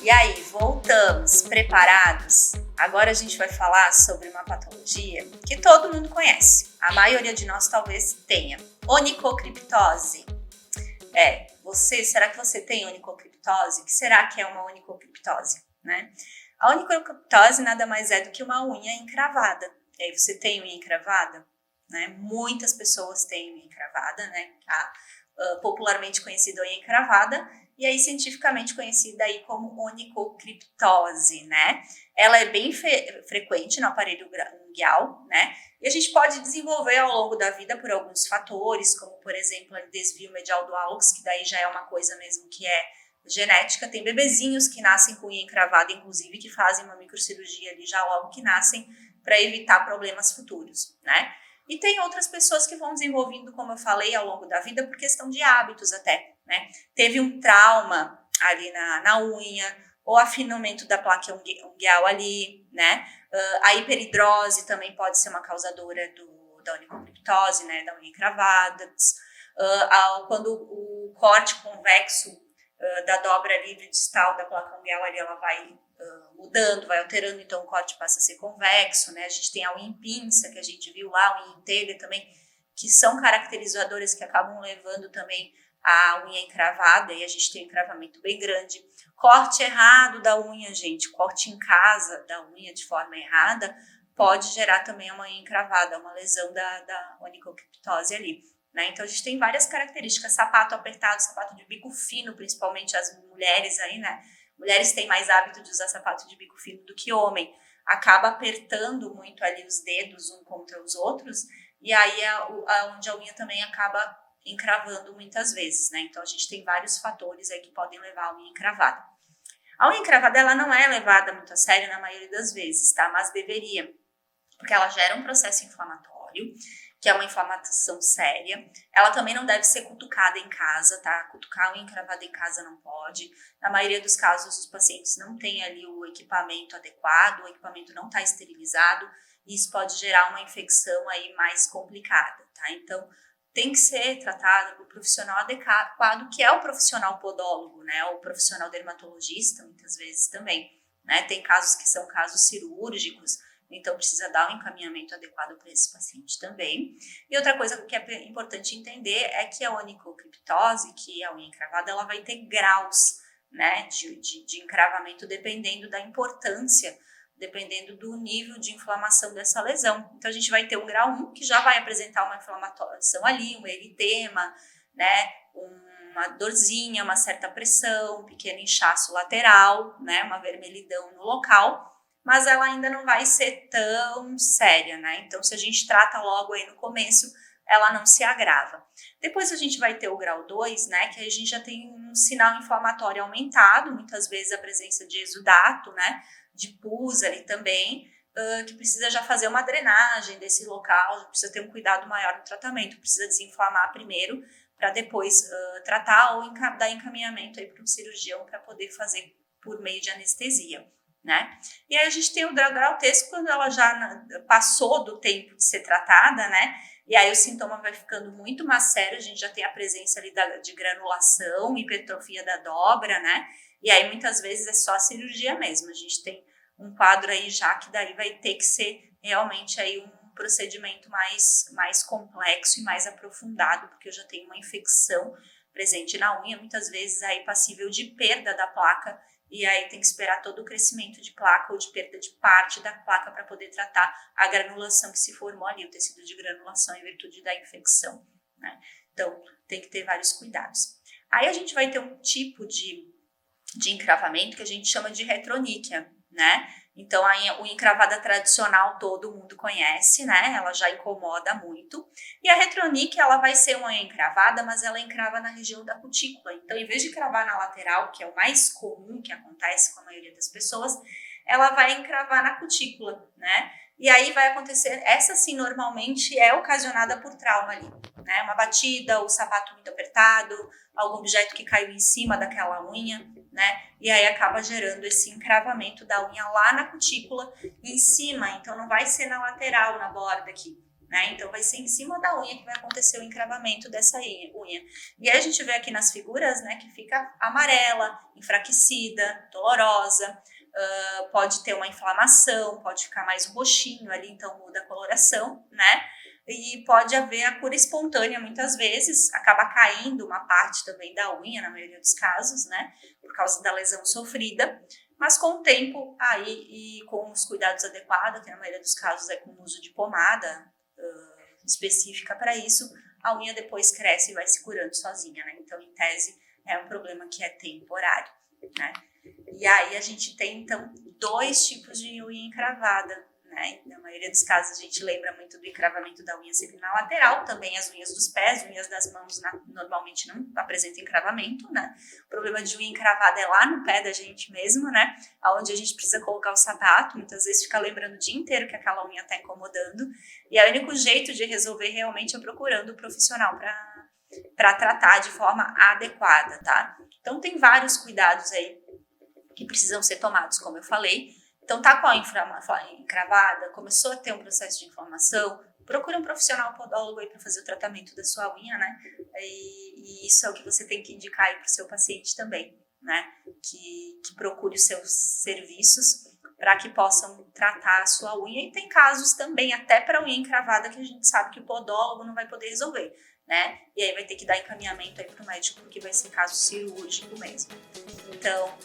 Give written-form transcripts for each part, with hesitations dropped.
E aí, voltamos, preparados? Agora a gente vai falar sobre uma patologia que todo mundo conhece. A maioria de nós talvez tenha. Onicocriptose. Será que você tem onicocriptose? O que será que é uma onicocriptose, né? A onicocriptose nada mais é do que uma unha encravada. E aí você tem unha encravada, né? Muitas pessoas têm unha encravada, né? Popularmente conhecida unha encravada, e aí cientificamente conhecida aí como onicocriptose, né? Ela é bem frequente no aparelho unguial, né? E a gente pode desenvolver ao longo da vida por alguns fatores, como por exemplo o desvio medial do hálux, que daí já é uma coisa mesmo que é genética. Tem bebezinhos que nascem com unha encravada, inclusive, que fazem uma microcirurgia ali já logo que nascem para evitar problemas futuros, né? E tem outras pessoas que vão desenvolvendo, como eu falei, ao longo da vida por questão de hábitos até, né? Teve um trauma ali na unha, ou afinamento da placa unguial ali, né? A hiperidrose também pode ser uma causadora da onicocriptose, né? Da unha encravada. Quando o corte convexo da dobra livre distal da placa unguial ali, ela vai mudando, vai alterando, então o corte passa a ser convexo, né? A gente tem a unha em pinça, que a gente viu lá, a unha em telha também, que são caracterizadoras que acabam levando também a unha encravada, e a gente tem um encravamento bem grande. Corte errado da unha, gente, corte em casa da unha de forma errada, pode gerar também uma unha encravada, uma lesão da onicocriptose ali, né? Então a gente tem várias características, sapato apertado, sapato de bico fino, principalmente as mulheres aí, né? Mulheres têm mais hábito de usar sapato de bico fino do que homem, acaba apertando muito ali os dedos um contra os outros, e aí onde a unha também acaba encravando muitas vezes, né? Então a gente tem vários fatores aí que podem levar a unha encravada. A unha encravada, ela não é levada muito a sério na maioria das vezes, tá? Mas deveria, porque ela gera um processo inflamatório, que é uma inflamação séria. Ela também não deve ser cutucada em casa, tá? Cutucar a unha encravada em casa não pode. Na maioria dos casos, os pacientes não têm ali o equipamento adequado, o equipamento não está esterilizado, e isso pode gerar uma infecção aí mais complicada, tá? Então, tem que ser tratada por profissional adequado, que é o profissional podólogo, né? O profissional dermatologista, muitas vezes também, né? Tem casos que são casos cirúrgicos, então precisa dar um encaminhamento adequado para esse paciente também. E outra coisa que é importante entender é que a onicocriptose, que é a unha encravada, ela vai ter graus, né, de encravamento dependendo da importância, dependendo do nível de inflamação dessa lesão. Então a gente vai ter um grau 1, que já vai apresentar uma inflamação ali, um eritema, né, uma dorzinha, uma certa pressão, um pequeno inchaço lateral, né, uma vermelhidão no local, mas ela ainda não vai ser tão séria, né? Então, se a gente trata logo aí no começo, ela não se agrava. Depois a gente vai ter o grau 2, né? Que aí a gente já tem um sinal inflamatório aumentado, muitas vezes a presença de exudato, né? De pus ali também, que precisa já fazer uma drenagem desse local, precisa ter um cuidado maior no tratamento, precisa desinflamar primeiro, para depois tratar ou dar encaminhamento aí para um cirurgião para poder fazer por meio de anestesia, né? E aí a gente tem o grau terço quando ela já passou do tempo de ser tratada, né? E aí o sintoma vai ficando muito mais sério, a gente já tem a presença ali de granulação, hipertrofia da dobra, né? E aí muitas vezes é só a cirurgia mesmo, a gente tem um quadro aí já que daí vai ter que ser realmente aí um procedimento mais complexo e mais aprofundado, porque eu já tenho uma infecção presente na unha, muitas vezes aí passível de perda da placa, e aí tem que esperar todo o crescimento de placa ou de perda de parte da placa para poder tratar a granulação que se formou ali, o tecido de granulação em virtude da infecção, né? Então, tem que ter vários cuidados. Aí a gente vai ter um tipo de encravamento que a gente chama de retroníquia, né? Então, a unha encravada tradicional todo mundo conhece, né? Ela já incomoda muito. E a retroníquia, ela vai ser uma unha encravada, mas ela encrava na região da cutícula. Então, em vez de cravar na lateral, que é o mais comum que acontece com a maioria das pessoas, ela vai encravar na cutícula, né? E aí vai acontecer, essa sim normalmente é ocasionada por trauma ali, né? Uma batida, o sapato muito apertado, algum objeto que caiu em cima daquela unha, né? E aí acaba gerando esse encravamento da unha lá na cutícula em cima, então não vai ser na lateral, na borda aqui, né? Então vai ser em cima da unha que vai acontecer o encravamento dessa unha. E aí a gente vê aqui nas figuras, né, que fica amarela, enfraquecida, dolorosa, pode ter uma inflamação, pode ficar mais roxinho ali, então muda a coloração, né? E pode haver a cura espontânea muitas vezes, acaba caindo uma parte também da unha, na maioria dos casos, né? Por causa da lesão sofrida. Mas com o tempo aí e com os cuidados adequados, que na maioria dos casos é com o uso de pomada específica para isso, a unha depois cresce e vai se curando sozinha, né? Então, em tese, é um problema que é temporário, né? E aí a gente tem, então, 2 tipos de unha encravada, né? Na maioria dos casos a gente lembra muito do encravamento da unha sempre na lateral, também as unhas dos pés, unhas das mãos normalmente não apresentam encravamento, né? O problema de unha encravada é lá no pé da gente mesmo, né? Onde a gente precisa colocar o sapato, muitas vezes fica lembrando o dia inteiro que aquela unha está incomodando, e o único jeito de resolver realmente é procurando o profissional para tratar de forma adequada, tá? Então tem vários cuidados aí que precisam ser tomados, como eu falei. Então, tá com a encravada, começou a ter um processo de inflamação, procura um profissional podólogo aí para fazer o tratamento da sua unha, né? E isso é o que você tem que indicar aí para o seu paciente também, né? Que procure os seus serviços para que possam tratar a sua unha. E tem casos também, até para unha encravada, que a gente sabe que o podólogo não vai poder resolver, né? E aí vai ter que dar encaminhamento aí para o médico, porque vai ser caso cirúrgico mesmo. Então,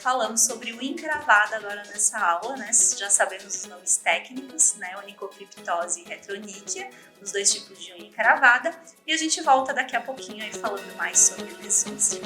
falamos sobre o encravado agora nessa aula, né? Já sabemos os nomes técnicos, né? Onicocriptose e retroníquia, os 2 tipos de unha encravada. E a gente volta daqui a pouquinho aí falando mais sobre lesões.